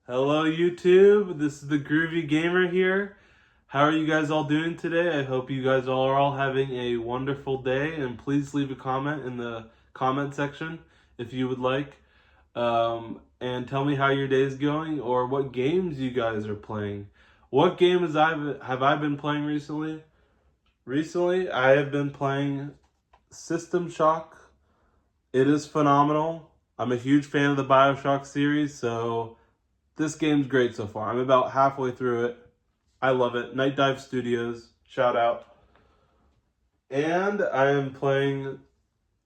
Hello YouTube, this is the Groovy Gamer here. How are you guys all doing today? I hope you guys are all having a wonderful day, and please leave a comment in the comment section if you would like. And tell me how your day is going or what games you guys are playing. What games have I been playing recently? Recently, I have been playing System Shock. It is phenomenal. I'm a huge fan of the BioShock series, so this game's great so far. I'm about halfway through it. I love it. Night Dive Studios, shout out. And I am playing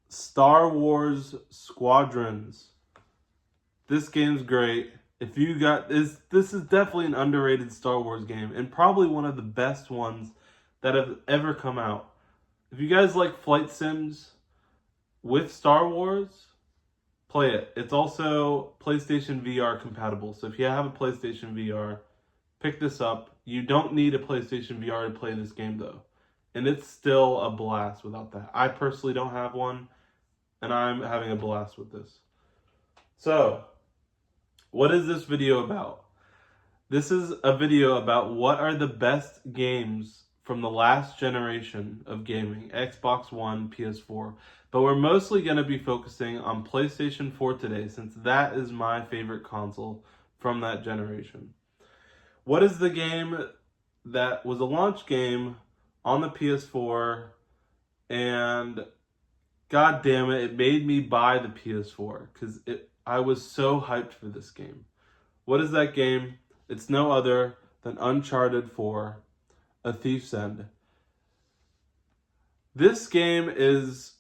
Star Wars Squadrons. This game's great. If you got this is definitely an underrated Star Wars game and probably one of the best ones that have ever come out. If you guys like flight sims with Star Wars, play it. It's also PlayStation VR compatible. So if you have a PlayStation VR, pick this up. You don't need a PlayStation VR to play this game though. And it's still a blast without that. I personally don't have one, and I'm having a blast with this. So, what is this video about? This is a video about what are the best games from the last generation of gaming, Xbox One, PS4. But we're mostly going to be focusing on PlayStation 4 today, since that is my favorite console from that generation. What is the game that was a launch game on the PS4, and god damn it, it made me buy the PS4 because I was so hyped for this game. What is that game? It's no other than Uncharted 4, A Thief's End. This game is,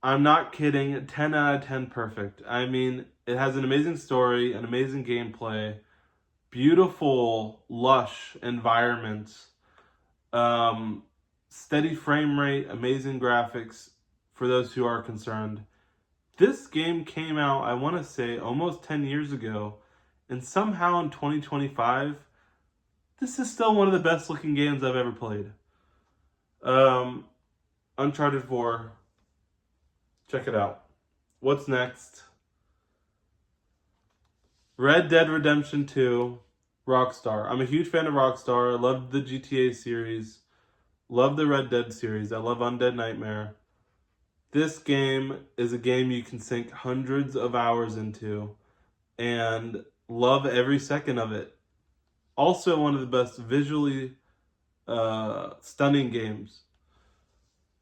I'm not kidding, 10 out of 10 perfect. I mean, it has an amazing story, an amazing gameplay, beautiful, lush environments, steady frame rate, amazing graphics for those who are concerned. This game came out, I want to say, almost 10 years ago, and somehow in 2025, this is still one of the best looking games I've ever played. Uncharted 4, check it out. What's next? Red Dead Redemption 2, Rockstar. I'm a huge fan of Rockstar. I love the GTA series. Love the Red Dead series. I love Undead Nightmare. This game is a game you can sink hundreds of hours into and love every second of it. Also one of the best visually stunning games.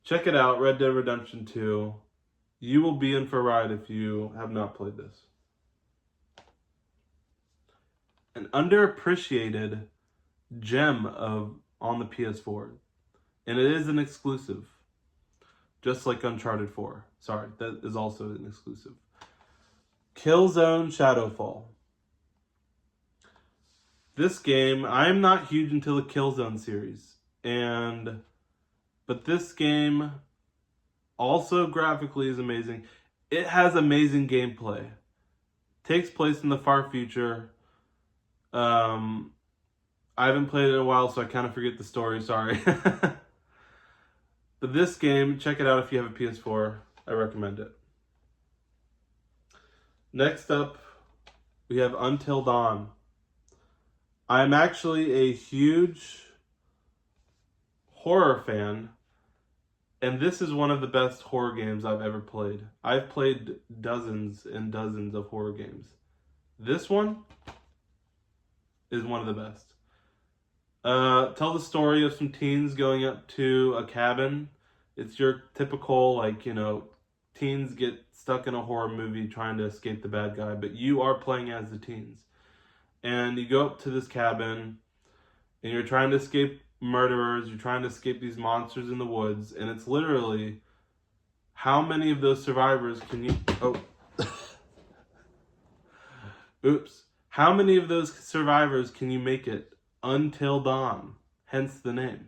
Check it out, Red Dead Redemption 2. You will be in for a ride if you have not played this. An underappreciated gem on the PS4. And it is an exclusive. Just like Uncharted 4. Sorry, that is also an exclusive. Killzone Shadowfall. This game, I'm not huge into the Killzone series. But this game also graphically is amazing. It has amazing gameplay. Takes place in the far future. I haven't played it in a while, so I kind of forget the story, sorry. But this game, check it out if you have a PS4. I recommend it. Next up, we have Until Dawn. I'm actually a huge horror fan, and this is one of the best horror games I've ever played. I've played dozens and dozens of horror games. This one is one of the best. Tell the story of some teens going up to a cabin. It's your typical, teens get stuck in a horror movie trying to escape the bad guy, but you are playing as the teens. And you go up to this cabin, and you're trying to escape murderers, you're trying to escape these monsters in the woods, and it's literally, how many of those survivors can you... Oh. Oops. How many of those survivors can you make it until dawn? Hence the name.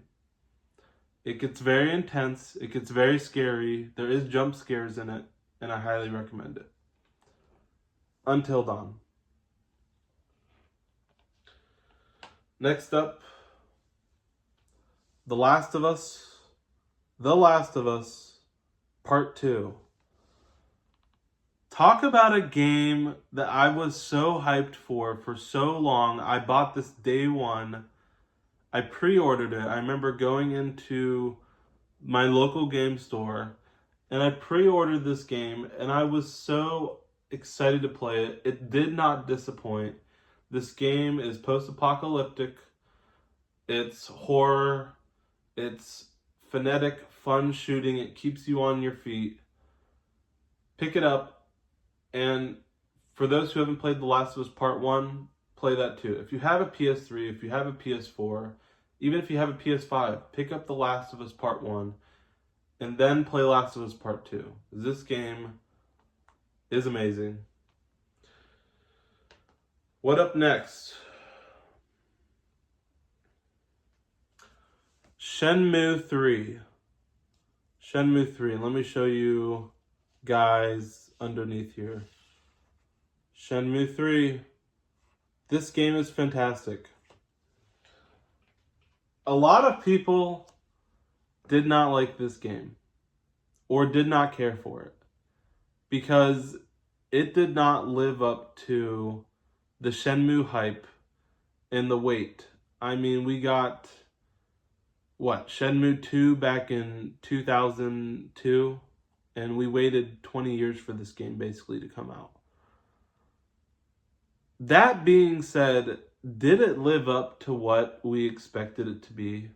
It gets very intense. It gets very scary. There is jump scares in it, and I highly recommend it. Until Dawn. Next up, The Last of Us. The Last of Us, Part 2. Talk about a game that I was so hyped for so long. I bought this day one. I pre-ordered it. I remember going into my local game store and I pre-ordered this game and I was so excited to play it. It did not disappoint. This game is post-apocalyptic. It's horror. It's frenetic, fun shooting. It keeps you on your feet. Pick it up, and for those who haven't played The Last of Us Part 1, play that too. If you have a PS3, if you have a PS4, even if you have a PS5, pick up The Last of Us Part 1, and then play Last of Us Part 2. This game is amazing. What up next? Shenmue 3. Shenmue 3. Let me show you guys underneath here. Shenmue 3. This game is fantastic. A lot of people did not like this game or did not care for it because it did not live up to the Shenmue hype and the wait. I mean, we got Shenmue 2 back in 2002, and we waited 20 years for this game basically to come out. That being said, did it live up to what we expected it to be?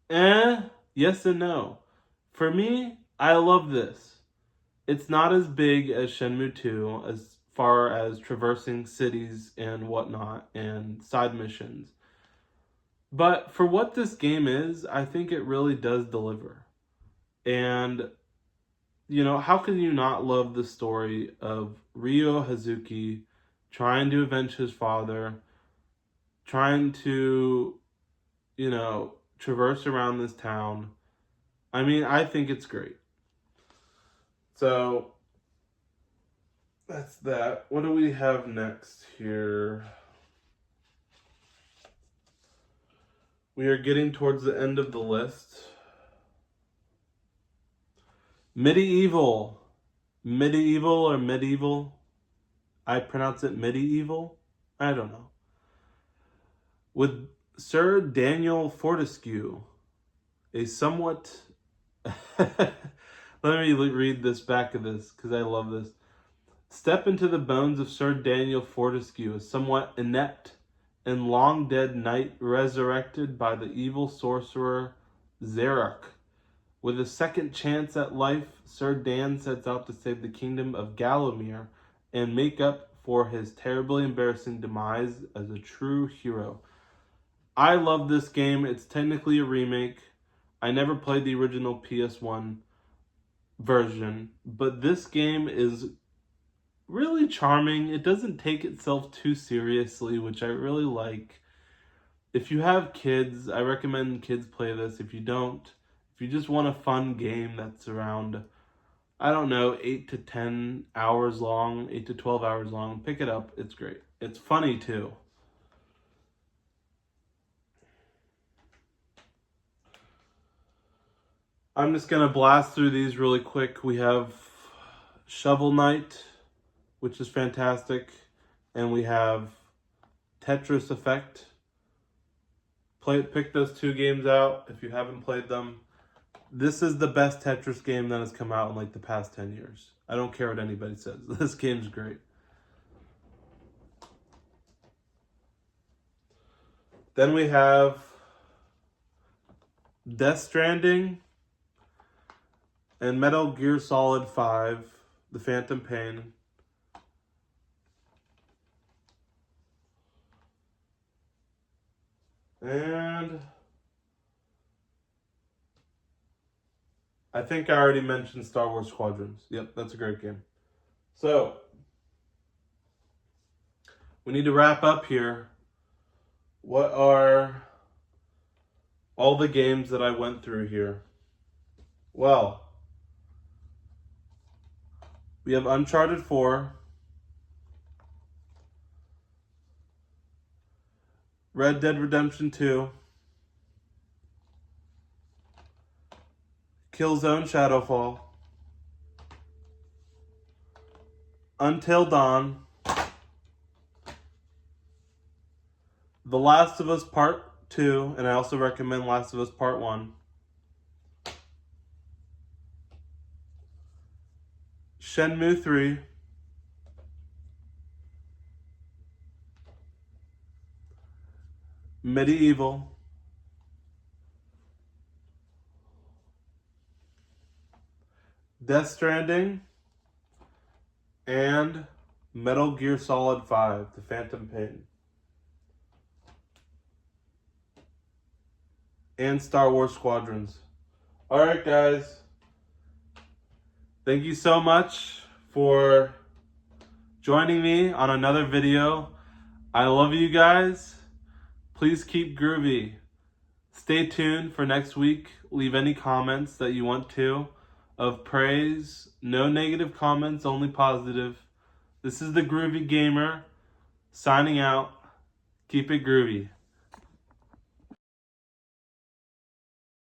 Yes and no. For me, I love this. It's not as big as Shenmue 2 as far as traversing cities and whatnot and side missions. But for what this game is, I think it really does deliver. And, you know, how can you not love the story of Ryo Hazuki trying to avenge his father, trying to, you know, traverse around this town? I mean, I think it's great. So, that's that. What do we have next here? We are getting towards the end of the list. Medieval. Medieval or medieval? I pronounce it medieval? I don't know. With Sir Daniel Fortescue, a somewhat... Let me read this back of this, because I love this. Step into the bones of Sir Daniel Fortescue, a somewhat inept and long-dead knight resurrected by the evil sorcerer Zarok. With a second chance at life, Sir Dan sets out to save the kingdom of Gallowmere and make up for his terribly embarrassing demise as a true hero. I love this game. It's technically a remake. I never played the original PS1 version, but this game is really charming. It doesn't take itself too seriously, which I really like. If you have kids, I recommend kids play this. If you don't, if you just want a fun game that's around, I don't know, 8 to 10 hours long, 8 to 12 hours long, pick it up. It's great. It's funny too. I'm just going to blast through these really quick. We have Shovel Knight, which is fantastic. And we have Tetris Effect. Pick those two games out if you haven't played them. This is the best Tetris game that has come out in like the past 10 years. I don't care what anybody says. This game's great. Then we have Death Stranding and Metal Gear Solid 5, The Phantom Pain. And I think I already mentioned Star Wars Squadrons. Yep, that's a great game. So, we need to wrap up here. What are all the games that I went through here? Well, we have Uncharted 4, Red Dead Redemption 2, Killzone Shadowfall, Until Dawn, The Last of Us Part 2, and I also recommend Last of Us Part 1. Shenmue 3. Medieval. Death Stranding. And Metal Gear Solid 5, The Phantom Pain. And Star Wars Squadrons. Alright guys, thank you so much for joining me on another video. I love you guys. Please keep groovy. Stay tuned for next week. Leave any comments that you want to of praise. No negative comments, only positive. This is the Groovy Gamer signing out. Keep it groovy.